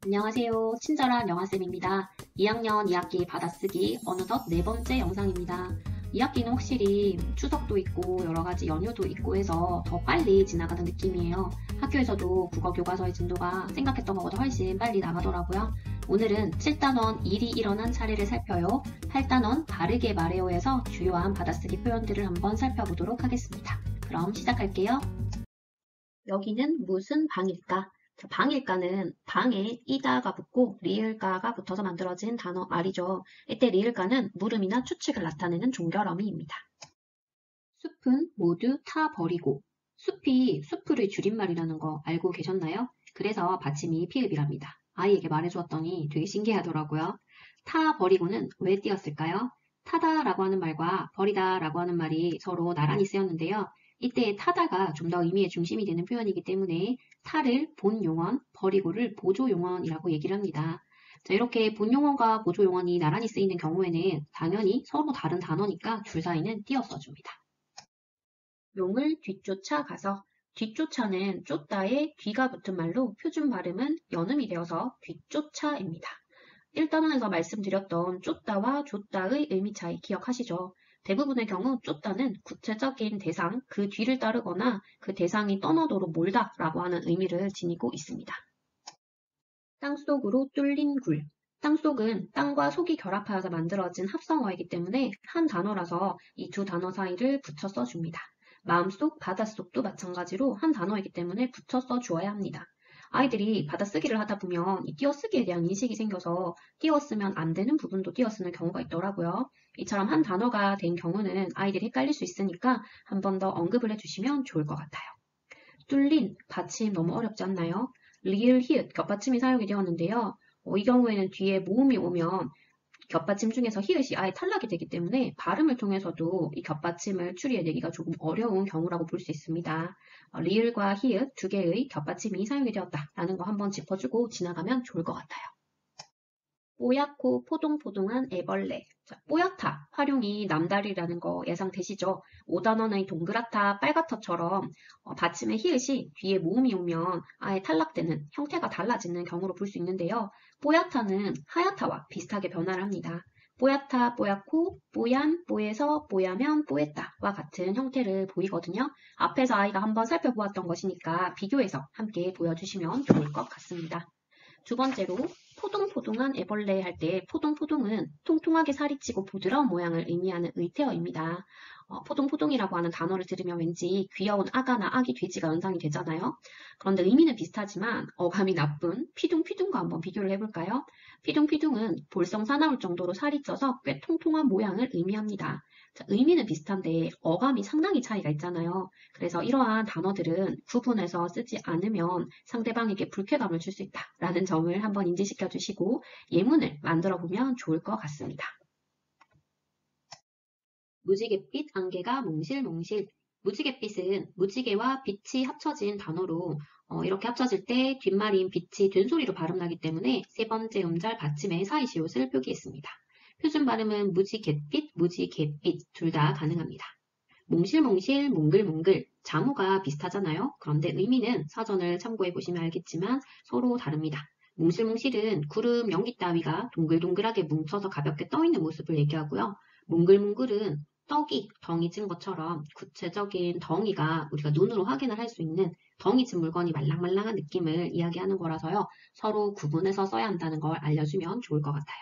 안녕하세요. 친절한 영아쌤입니다. 2학년 2학기 받아쓰기 어느덧 네 번째 영상입니다. 2학기는 확실히 추석도 있고 여러가지 연휴도 있고 해서 더 빨리 지나가는 느낌이에요. 학교에서도 국어 교과서의 진도가 생각했던 것보다 훨씬 빨리 나가더라고요. 오늘은 7단원 일이 일어난 차례를 살펴요. 8단원 바르게 말해요에서 주요한 받아쓰기 표현들을 한번 살펴보도록 하겠습니다. 그럼 시작할게요. 여기는 무슨 방일까? 방일가는 방에 이다가 붙고 리을가가 붙어서 만들어진 단어 말이죠. 이때 리을가는 물음이나 추측을 나타내는 종결어미입니다. 숲은 모두 타 버리고. 숲이 수풀의 줄임말이라는 거 알고 계셨나요? 그래서 받침이 피읍이랍니다. 아이에게 말해주었더니 되게 신기하더라고요. 타 버리고는 왜 띄었을까요? 타다라고 하는 말과 버리다라고 하는 말이 서로 나란히 쓰였는데요. 이때 타다가 좀 더 의미의 중심이 되는 표현이기 때문에 타를 본용언, 버리고를 보조용언이라고 얘기를 합니다. 자, 이렇게 본용언과 보조용언이 나란히 쓰이는 경우에는 당연히 서로 다른 단어니까 줄 사이는 띄어 써줍니다. 용을 뒤쫓아 가서. 뒤쫓아는 쫓다에 뒤가 붙은 말로 표준 발음은 연음이 되어서 뒤쫓아입니다. 1단원에서 말씀드렸던 쫓다와 쫓다의 의미 차이 기억하시죠? 대부분의 경우 쫓다는 구체적인 대상, 그 뒤를 따르거나 그 대상이 떠나도록 몰다 라고 하는 의미를 지니고 있습니다. 땅속으로 뚫린 굴. 땅속은 땅과 속이 결합하여서 만들어진 합성어이기 때문에 한 단어라서 이 두 단어 사이를 붙여 써줍니다. 마음속, 바닷속도 마찬가지로 한 단어이기 때문에 붙여 써주어야 합니다. 아이들이 받아쓰기를 하다 보면 이 띄어쓰기에 대한 인식이 생겨서 띄어쓰면 안 되는 부분도 띄어쓰는 경우가 있더라고요. 이처럼 한 단어가 된 경우는 아이들이 헷갈릴 수 있으니까 한 번 더 언급을 해주시면 좋을 것 같아요. 뚫린, 받침 너무 어렵지 않나요? 리을, 히읗, 겹받침이 사용이 되었는데요. 이 경우에는 뒤에 모음이 오면 겹받침 중에서 히읗이 아예 탈락이 되기 때문에 발음을 통해서도 이 겹받침을 추리해내기가 조금 어려운 경우라고 볼 수 있습니다. 리을과 히읗 두 개의 겹받침이 사용이 되었다라는 거 한번 짚어주고 지나가면 좋을 것 같아요. 뽀얗고 포동포동한 애벌레. 자, 뽀얗다, 활용이 남다리라는 거 예상되시죠? 5단원의 동그랗다, 빨갛다처럼 받침의 히읗이 뒤에 모음이 오면 아예 탈락되는 형태가 달라지는 경우로 볼 수 있는데요. 뽀얗다는 하얗다와 비슷하게 변화를 합니다. 뽀얗다, 뽀얗고, 뽀얀, 뽀에서, 뽀야면, 뽀했다와 같은 형태를 보이거든요. 앞에서 아이가 한번 살펴보았던 것이니까 비교해서 함께 보여주시면 좋을 것 같습니다. 두 번째로 포동포동한 애벌레 할 때 포동포동은 통통하게 살이 찌고 부드러운 모양을 의미하는 의태어입니다. 포동포동이라고 하는 단어를 들으면 왠지 귀여운 아가나 아기 돼지가 연상이 되잖아요. 그런데 의미는 비슷하지만 어감이 나쁜 피둥피둥과 한번 비교를 해볼까요? 피둥피둥은 볼성 사나울 정도로 살이 쪄서 꽤 통통한 모양을 의미합니다. 자, 의미는 비슷한데 어감이 상당히 차이가 있잖아요. 그래서 이러한 단어들은 구분해서 쓰지 않으면 상대방에게 불쾌감을 줄 수 있다라는 점을 한번 인지시켜 주시고 예문을 만들어 보면 좋을 것 같습니다. 무지갯빛 안개가 몽실몽실. 무지갯빛은 무지개와 빛이 합쳐진 단어로 이렇게 합쳐질 때 뒷말인 빛이 된소리로 발음나기 때문에 세 번째 음절 받침의 사이시옷을 표기했습니다. 표준 발음은 무지갯빛, 무지갯빛 둘 다 가능합니다. 몽실몽실, 몽글몽글, 자무가 비슷하잖아요. 그런데 의미는 사전을 참고해 보시면 알겠지만 서로 다릅니다. 몽실몽실은 구름, 연기 따위가 동글동글하게 뭉쳐서 가볍게 떠있는 모습을 얘기하고요. 몽글몽글은 떡이 덩이 진 것처럼 구체적인 덩이가 우리가 눈으로 확인을 할 수 있는 덩이 진 물건이 말랑말랑한 느낌을 이야기하는 거라서요. 서로 구분해서 써야 한다는 걸 알려주면 좋을 것 같아요.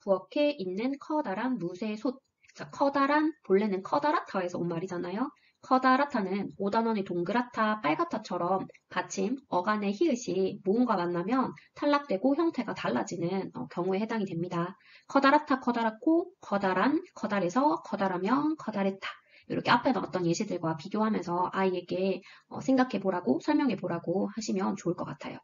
부엌에 있는 커다란 무쇠솥. 자, 커다란, 본래는 커다랗다에서 온 말이잖아요. 커다랗다는 5단원의 동그랗다, 빨갛다처럼 받침, 어간의 히읗이 모음과 만나면 탈락되고 형태가 달라지는 경우에 해당이 됩니다. 커다랗다, 커다랗고, 커다란, 커다래서, 커다라면, 커다랬다. 이렇게 앞에 나왔던 예시들과 비교하면서 아이에게 생각해보라고, 설명해보라고 하시면 좋을 것 같아요.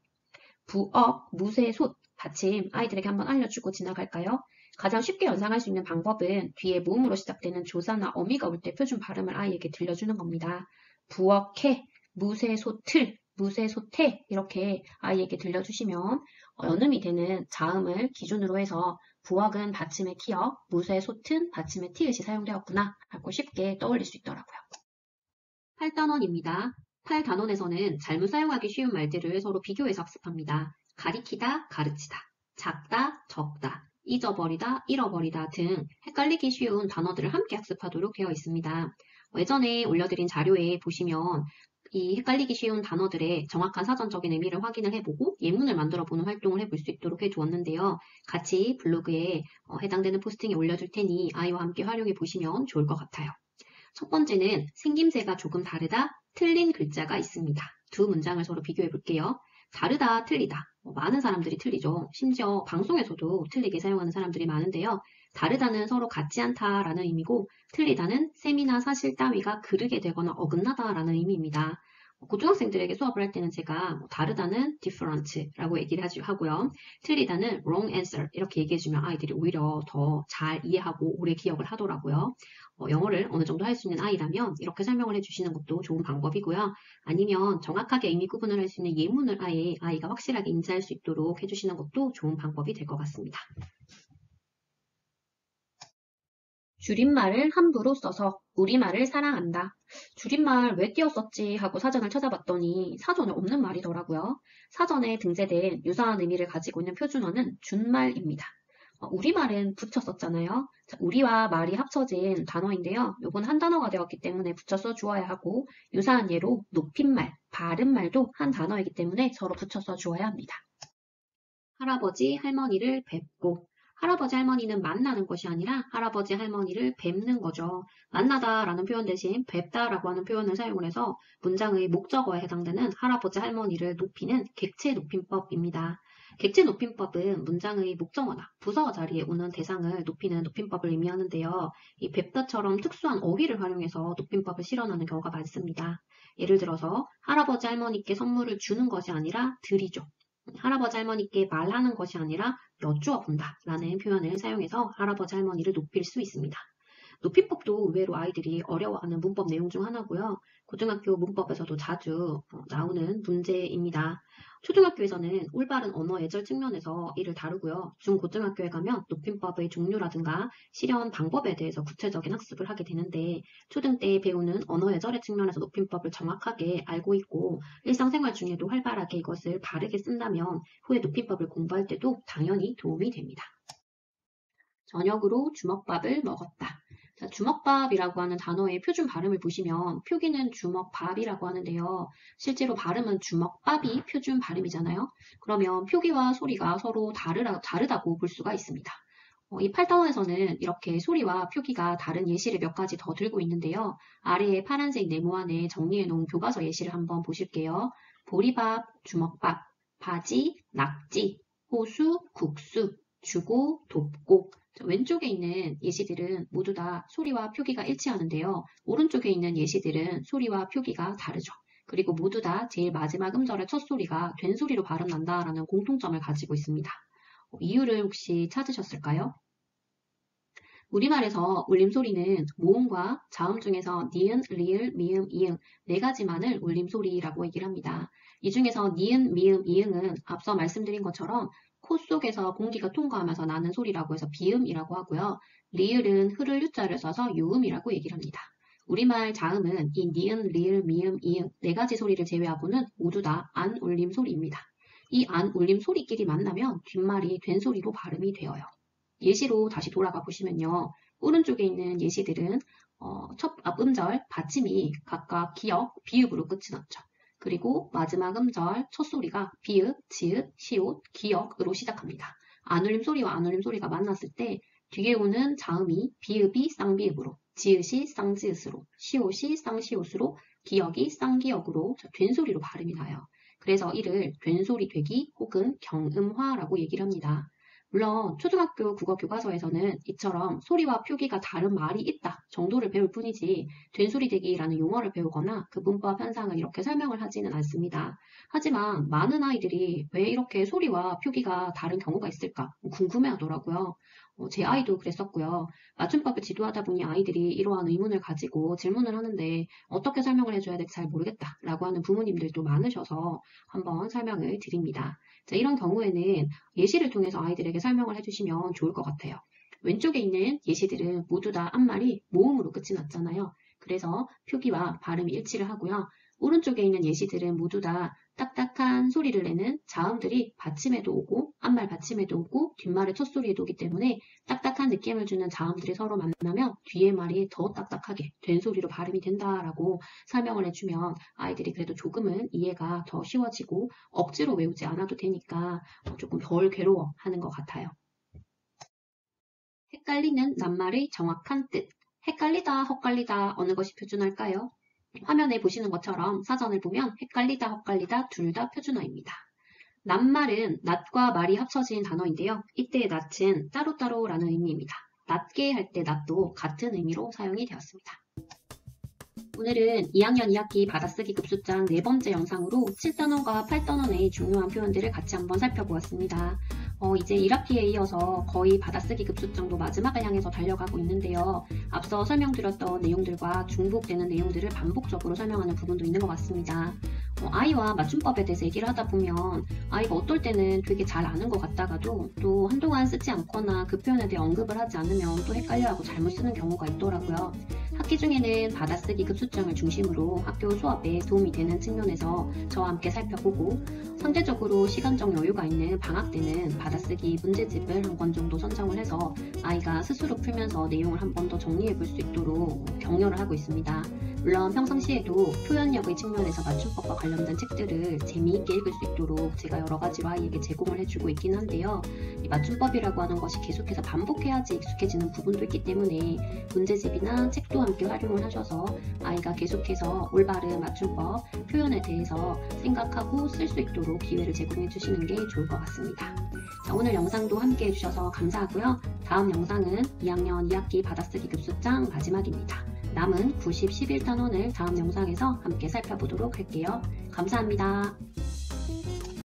부엌, 무쇠솥, 받침 아이들에게 한번 알려주고 지나갈까요? 가장 쉽게 연상할 수 있는 방법은 뒤에 모음으로 시작되는 조사나 어미가 올 때 표준 발음을 아이에게 들려주는 겁니다. 부엌에, 무쇠솥을, 무쇠솥에 이렇게 아이에게 들려주시면 연음이 되는 자음을 기준으로 해서 부엌은 받침의 키역, 무쇠솥은 받침의 티읕이 사용되었구나 하고 쉽게 떠올릴 수 있더라고요. 8단원입니다. 8단원에서는 잘못 사용하기 쉬운 말들을 서로 비교해서 학습합니다. 가리키다, 가르치다, 작다, 적다, 잊어버리다, 잃어버리다 등 헷갈리기 쉬운 단어들을 함께 학습하도록 되어 있습니다. 예전에 올려드린 자료에 보시면 이 헷갈리기 쉬운 단어들의 정확한 사전적인 의미를 확인을 해보고 예문을 만들어보는 활동을 해볼 수 있도록 해두었는데요. 같이 블로그에 해당되는 포스팅에 올려둘 테니 아이와 함께 활용해 보시면 좋을 것 같아요. 첫 번째는 생김새가 조금 다르다, 틀린 글자가 있습니다. 두 문장을 서로 비교해 볼게요. 다르다, 틀리다. 많은 사람들이 틀리죠. 심지어 방송에서도 틀리게 사용하는 사람들이 많은데요. 다르다는 서로 같지 않다라는 의미고 틀리다는 셈이나 사실 따위가 그르게 되거나 어긋나다라는 의미입니다. 고등학생들에게 수업을 할 때는 제가 다르다는 different라고 얘기를 하고요. 틀리다는 wrong answer 이렇게 얘기해주면 아이들이 오히려 더 잘 이해하고 오래 기억을 하더라고요. 영어를 어느 정도 할 수 있는 아이라면 이렇게 설명을 해주시는 것도 좋은 방법이고요. 아니면 정확하게 의미 구분을 할 수 있는 예문을 아예 아이가 확실하게 인지할 수 있도록 해주시는 것도 좋은 방법이 될 것 같습니다. 줄임말을 함부로 써서 우리말을 사랑한다. 줄임말 왜 띄었었지 하고 사전을 찾아봤더니 사전에 없는 말이더라고요. 사전에 등재된 유사한 의미를 가지고 있는 표준어는 준말입니다. 우리말은 붙여 썼잖아요. 자, 우리와 말이 합쳐진 단어인데요. 요건 한 단어가 되었기 때문에 붙여 써주어야 하고 유사한 예로 높임말, 바른말도 한 단어이기 때문에 서로 붙여 써주어야 합니다. 할아버지, 할머니를 뵙고 할아버지, 할머니는 만나는 것이 아니라 할아버지, 할머니를 뵙는 거죠. 만나다라는 표현 대신 뵙다라고 하는 표현을 사용을 해서 문장의 목적어에 해당되는 할아버지, 할머니를 높이는 객체 높임법입니다. 객체 높임법은 문장의 목적어나 부서 자리에 오는 대상을 높이는 높임법을 의미하는데요. 이 뵙다처럼 특수한 어휘를 활용해서 높임법을 실현하는 경우가 많습니다. 예를 들어서 할아버지, 할머니께 선물을 주는 것이 아니라 드리죠. 할아버지 할머니께 말하는 것이 아니라 여쭈어 본다 라는 표현을 사용해서 할아버지 할머니를 높일 수 있습니다. 높임법도 의외로 아이들이 어려워하는 문법 내용 중 하나고요. 고등학교 문법에서도 자주 나오는 문제입니다. 초등학교에서는 올바른 언어 예절 측면에서 이를 다루고요. 중고등학교에 가면 높임법의 종류라든가 실현 방법에 대해서 구체적인 학습을 하게 되는데 초등 때 배우는 언어 예절의 측면에서 높임법을 정확하게 알고 있고 일상생활 중에도 활발하게 이것을 바르게 쓴다면 후에 높임법을 공부할 때도 당연히 도움이 됩니다. 저녁으로 주먹밥을 먹었다. 자, 주먹밥이라고 하는 단어의 표준 발음을 보시면 표기는 주먹밥이라고 하는데요. 실제로 발음은 주먹밥이 표준 발음이잖아요. 그러면 표기와 소리가 서로 다르다고 볼 수가 있습니다. 이 8단원에서는 이렇게 소리와 표기가 다른 예시를 몇 가지 더 들고 있는데요. 아래에 파란색 네모안에 정리해 놓은 교과서 예시를 한번 보실게요. 보리밥, 주먹밥, 바지, 낙지, 호수, 국수, 주고, 돕고. 왼쪽에 있는 예시들은 모두 다 소리와 표기가 일치하는데요. 오른쪽에 있는 예시들은 소리와 표기가 다르죠. 그리고 모두 다 제일 마지막 음절의 첫 소리가 된 소리로 발음난다라는 공통점을 가지고 있습니다. 이유를 혹시 찾으셨을까요? 우리말에서 울림소리는 모음과 자음 중에서 니은, 리을, 미음, 이응 네 가지만을 울림소리라고 얘기를 합니다. 이 중에서 니은, 미음, 이응은 앞서 말씀드린 것처럼 코 속에서 공기가 통과하면서 나는 소리라고 해서 비음이라고 하고요. 리을은 흐를 유자를 써서 유음이라고 얘기를 합니다. 우리말 자음은 이 니은, 리을, 미음, 이응 네 가지 소리를 제외하고는 모두 다 안 울림 소리입니다. 이 안 울림 소리끼리 만나면 뒷말이 된 소리로 발음이 되어요. 예시로 다시 돌아가 보시면요. 오른쪽에 있는 예시들은 첫 앞 음절 받침이 각각 기역, 비읍으로 끝이 났죠. 그리고 마지막 음절 첫 소리가 비읍, 지읒, 시옷, 기역으로 시작합니다. 안울림 소리와 안울림 소리가 만났을 때 뒤에 오는 자음이 비읍이 쌍비읍으로, 지읒이 쌍지읒으로, 시옷이 쌍시옷으로, 기역이 쌍기역으로 된 소리로 발음이 나요. 그래서 이를 된소리 되기 혹은 경음화라고 얘기를 합니다. 물론 초등학교 국어 교과서에서는 이처럼 소리와 표기가 다른 말이 있다 정도를 배울 뿐이지 된소리되기라는 용어를 배우거나 그 문법 현상을 이렇게 설명을 하지는 않습니다. 하지만 많은 아이들이 왜 이렇게 소리와 표기가 다른 경우가 있을까 궁금해하더라고요. 제 아이도 그랬었고요. 맞춤법을 지도하다 보니 아이들이 이러한 의문을 가지고 질문을 하는데 어떻게 설명을 해줘야 될지 잘 모르겠다라고 하는 부모님들도 많으셔서 한번 설명을 드립니다. 자, 이런 경우에는 예시를 통해서 아이들에게 설명을 해주시면 좋을 것 같아요. 왼쪽에 있는 예시들은 모두 다 앞말이 모음으로 끝이 났잖아요. 그래서 표기와 발음이 일치를 하고요. 오른쪽에 있는 예시들은 모두 다 딱딱한 소리를 내는 자음들이 받침에도 오고 앞말 받침에도 오고 뒷말의 첫소리에도 오기 때문에 딱딱한 느낌을 주는 자음들이 서로 만나면 뒤에 말이 더 딱딱하게 된 소리로 발음이 된다라고 설명을 해주면 아이들이 그래도 조금은 이해가 더 쉬워지고 억지로 외우지 않아도 되니까 조금 덜 괴로워하는 것 같아요. 헷갈리는 낱말의 정확한 뜻. 헷갈리다, 헛갈리다 어느 것이 표준어일까요? 화면에 보시는 것처럼 사전을 보면 헷갈리다, 헛갈리다 둘 다 표준어입니다. 낱말은 낫과 말이 합쳐진 단어인데요. 이때의 낫은 따로따로라는 의미입니다. 낫게 할 때 낫도 같은 의미로 사용이 되었습니다. 오늘은 2학년 2학기 받아쓰기 급수장 4번째 영상으로 7단원과 8단원의 중요한 표현들을 같이 한번 살펴보았습니다. 이제 1학기에 이어서 거의 받아쓰기 급수장도 마지막을 향해서 달려가고 있는데요. 앞서 설명드렸던 내용들과 중복되는 내용들을 반복적으로 설명하는 부분도 있는 것 같습니다. 아이와 맞춤법에 대해서 얘기를 하다 보면 아이가 어떨 때는 되게 잘 아는 것 같다가도 또 한동안 쓰지 않거나 그 표현에 대해 언급을 하지 않으면 또 헷갈려하고 잘못 쓰는 경우가 있더라고요. 학기 중에는 받아쓰기 급수장을 중심으로 학교 수업에 도움이 되는 측면에서 저와 함께 살펴보고 상대적으로 시간적 여유가 있는 방학 때는 받아쓰기 문제집을 한 권 정도 선정을 해서 아이가 스스로 풀면서 내용을 한 번 더 정리해 볼 수 있도록 격려를 하고 있습니다. 물론 평상시에도 표현력의 측면에서 맞춤법과 관련된 책들을 재미있게 읽을 수 있도록 제가 여러 가지로 아이에게 제공을 해주고 있긴 한데요. 이 맞춤법이라고 하는 것이 계속해서 반복해야지 익숙해지는 부분도 있기 때문에 문제집이나 책도 함께 활용을 하셔서 아이가 계속해서 올바른 맞춤법, 표현에 대해서 생각하고 쓸 수 있도록 기회를 제공해 주시는 게 좋을 것 같습니다. 자, 오늘 영상도 함께 해주셔서 감사하고요. 다음 영상은 2학년 2학기 받아쓰기 급수장 마지막입니다. 남은 90, 11단원을 다음 영상에서 함께 살펴보도록 할게요. 감사합니다.